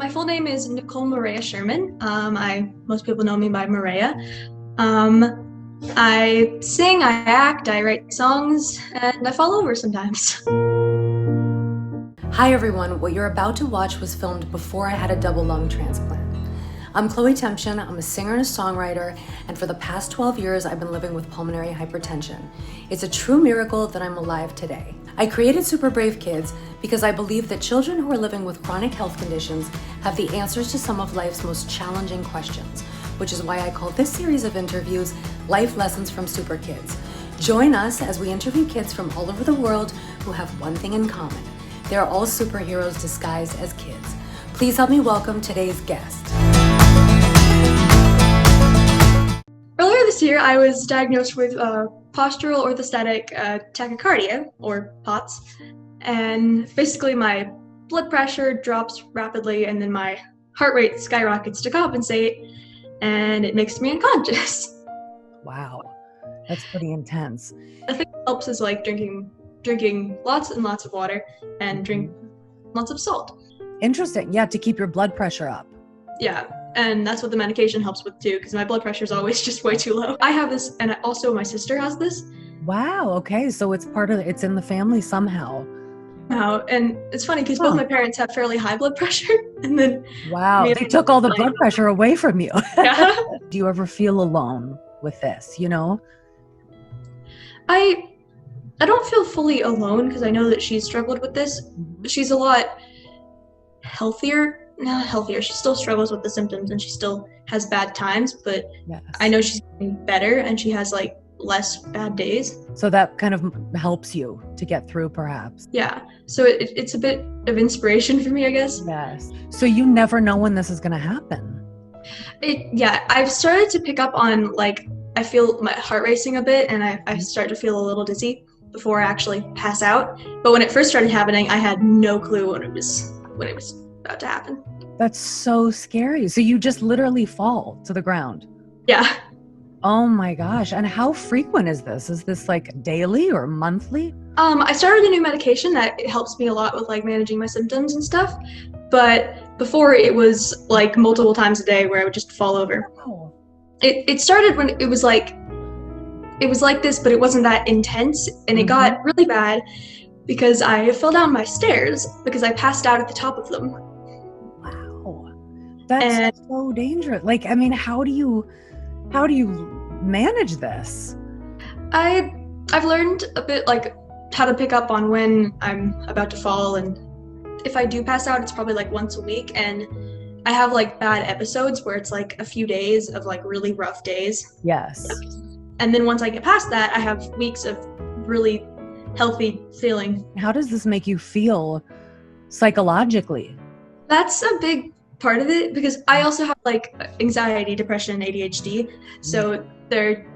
My full name is Nicole Maria Sherman. Most people know me by Maria. I sing, I act, I write songs, and I fall over sometimes. Hi everyone, what you're about to watch was filmed before I had a double lung transplant. I'm Temtchine, I'm a singer and a songwriter, and for the past 12 years I've been living with pulmonary hypertension. It's a true miracle that I'm alive today. I created Super Brave Kids because I believe that children who are living with chronic health conditions have the answers to some of life's most challenging questions, which is why I call this series of interviews Life Lessons from Super Kids. Join us as we interview kids from all over the world who have one thing in common. They're all superheroes disguised as kids. Please help me welcome today's guest. Earlier this year, I was diagnosed with postural orthostatic tachycardia, or POTS, and basically my blood pressure drops rapidly and then my heart rate skyrockets to compensate, and it makes me unconscious. Wow, that's pretty intense. I think what helps is like drinking lots and lots of water and drink lots of salt. Interesting, yeah, to keep your blood pressure up. Yeah, and that's what the medication helps with too, because my blood pressure is always just way too low. I have this, and also my sister has this. Wow, okay, so it's it's in the family somehow. Wow, and it's funny because both my parents have fairly high blood pressure, and then wow, they took all the blood pressure away from you. Yeah. Do you ever feel alone with this, you know? I don't feel fully alone because I know that she's struggled with this. She's a lot healthier. Not healthier. She still struggles with the symptoms and she still has bad times, but yes. I know she's getting better and she has like less bad days. So that kind of helps you to get through perhaps. Yeah. So it's a bit of inspiration for me, I guess. Yes. So you never know when this is going to happen. Yeah. I've started to pick up on like, I feel my heart racing a bit and I start to feel a little dizzy before I actually pass out. But when it first started happening, I had no clue when it was about to happen. That's so scary. So you just literally fall to the ground. Yeah. Oh my gosh. And how frequent is this? Is this like daily or monthly? I started a new medication that helps me a lot with like managing my symptoms and stuff. But before it was like multiple times a day where I would just fall over. Oh. It started when it was like this, but it wasn't that intense. And it got really bad because I fell down my stairs because I passed out at the top of them. Wow. That's so dangerous. Like, I mean, how do you manage this? I've learned a bit like how to pick up on when I'm about to fall, and if I do pass out, it's probably like once a week, and I have like bad episodes where it's like a few days of like really rough days. Yes. And then once I get past that, I have weeks of really healthy feeling. How does this make you feel psychologically? That's a big part of it because I also have like anxiety, depression, and ADHD. So they're a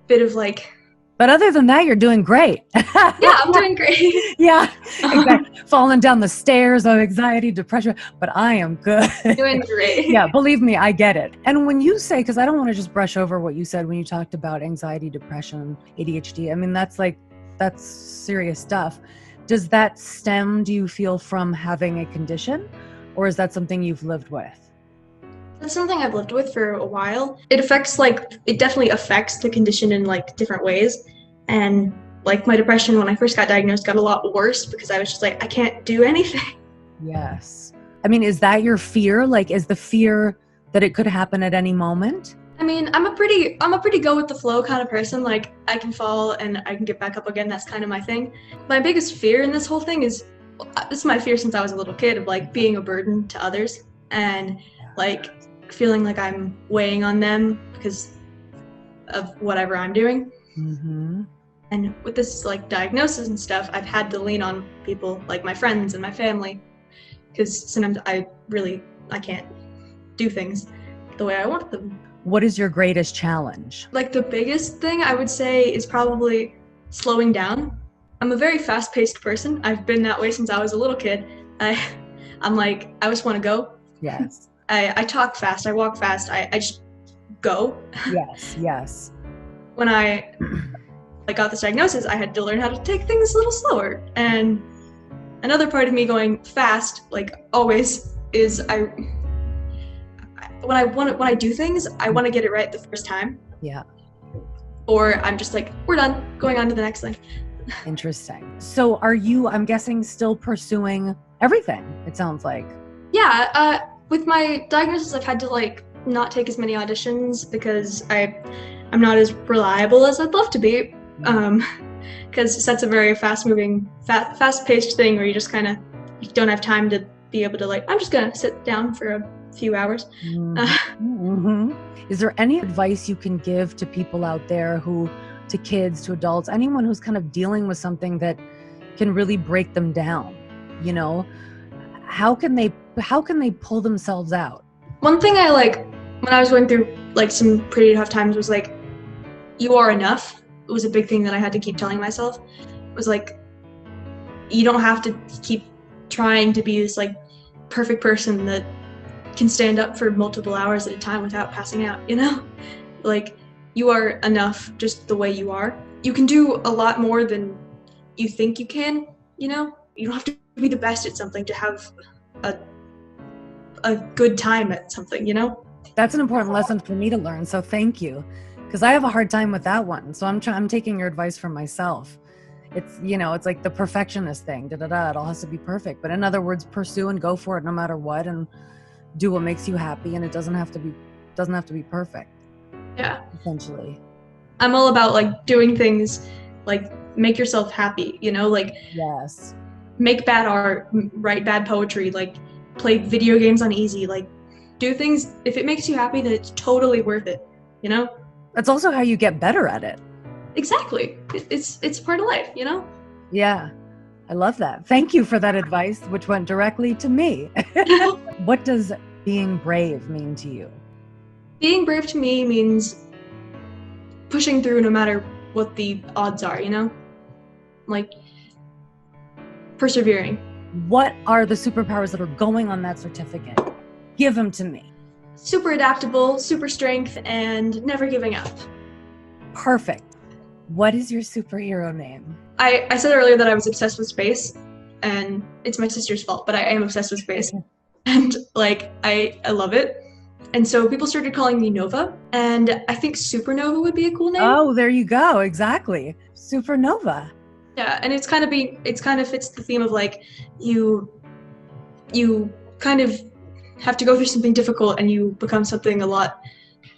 bit of like. But other than that, you're doing great. Yeah, I'm doing great. Yeah, exactly. Falling down the stairs of anxiety, depression, but I am good. Doing great. Yeah, believe me, I get it. And when you say, because I don't want to just brush over what you said when you talked about anxiety, depression, ADHD, I mean, that's serious stuff. Does that stem, do you feel, from having a condition, or is that something you've lived with? That's something I've lived with for a while. It definitely affects the condition in like different ways. And like my depression when I first got diagnosed got a lot worse because I was just like, I can't do anything. Yes. I mean, is that your fear? Like, is the fear that it could happen at any moment? I mean, I'm a pretty go with the flow kind of person. Like I can fall and I can get back up again. That's kind of my thing. My biggest fear in this whole thing this is my fear since I was a little kid of like being a burden to others and like feeling like I'm weighing on them because of whatever I'm doing. Mm-hmm. And with this like diagnosis and stuff, I've had to lean on people like my friends and my family because sometimes I can't do things the way I want them. What is your greatest challenge? Like the biggest thing I would say is probably slowing down. I'm a very fast-paced person. I've been that way since I was a little kid. I'm like, I just want to go. Yes. I talk fast, I walk fast, I just go. Yes. When I got this diagnosis, I had to learn how to take things a little slower. And another part of me going fast, like always, is when I do things, I want to get it right the first time. Yeah. Or I'm just like, we're done, going on to the next thing. Interesting. So are you, I'm guessing, still pursuing everything, it sounds like? Yeah, with my diagnosis, I've had to like not take as many auditions because I'm not as reliable as I'd love to be. Because that's a very fast-paced thing where you just kind of, you don't have time to be able to like, I'm just gonna sit down for a few hours. Is there any advice you can give to people out there to kids, to adults, anyone who's kind of dealing with something that can really break them down? You know, how can they pull themselves out? One thing I like when I was going through like some pretty tough times was like, you are enough. It was a big thing that I had to keep telling myself. It was like, you don't have to keep trying to be this like perfect person that can stand up for multiple hours at a time without passing out, you know? Like, you are enough just the way you are. You can do a lot more than you think you can, you know? You don't have to be the best at something to have a good time at something, you know? That's an important lesson for me to learn, so thank you. Because I have a hard time with that one. So I'm taking your advice for myself. It's, you know, it's like the perfectionist thing, it all has to be perfect. But in other words, pursue and go for it no matter what, and do what makes you happy, and it doesn't have to be perfect. Yeah. Essentially. I'm all about like doing things like make yourself happy, you know, like yes. Make bad art, write bad poetry, like play video games on easy, like do things. If it makes you happy, then it's totally worth it, you know? That's also how you get better at it. Exactly. It's part of life, you know? Yeah. I love that. Thank you for that advice, which went directly to me. What does being brave mean to you? Being brave to me means pushing through no matter what the odds are, you know? Like, persevering. What are the superpowers that are going on that certificate? Give them to me. Super adaptable, super strength, and never giving up. Perfect. What is your superhero name? I said earlier that I was obsessed with space, and it's my sister's fault, but I am obsessed with space. And like, I love it. And so people started calling me Nova, and I think Supernova would be a cool name. Oh, there you go. Exactly. Supernova. Yeah, and it kind of fits the theme of like, you kind of have to go through something difficult and you become something a lot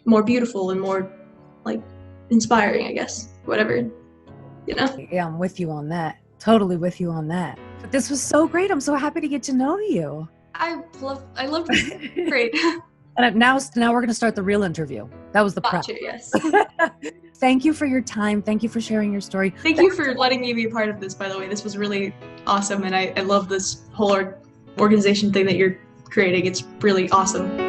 more beautiful and more like inspiring, I guess, whatever, you know? Yeah, I'm with you on that. Totally with you on that. But this was so great. I'm so happy to get to know you. I loved it. Great. And now we're going to start the real interview. That was the prep. Gotcha, yes. Thank you for your time. Thank you for sharing your story. Thank you for letting me be a part of this, by the way. This was really awesome, and I love this whole organization thing that you're creating. It's really awesome.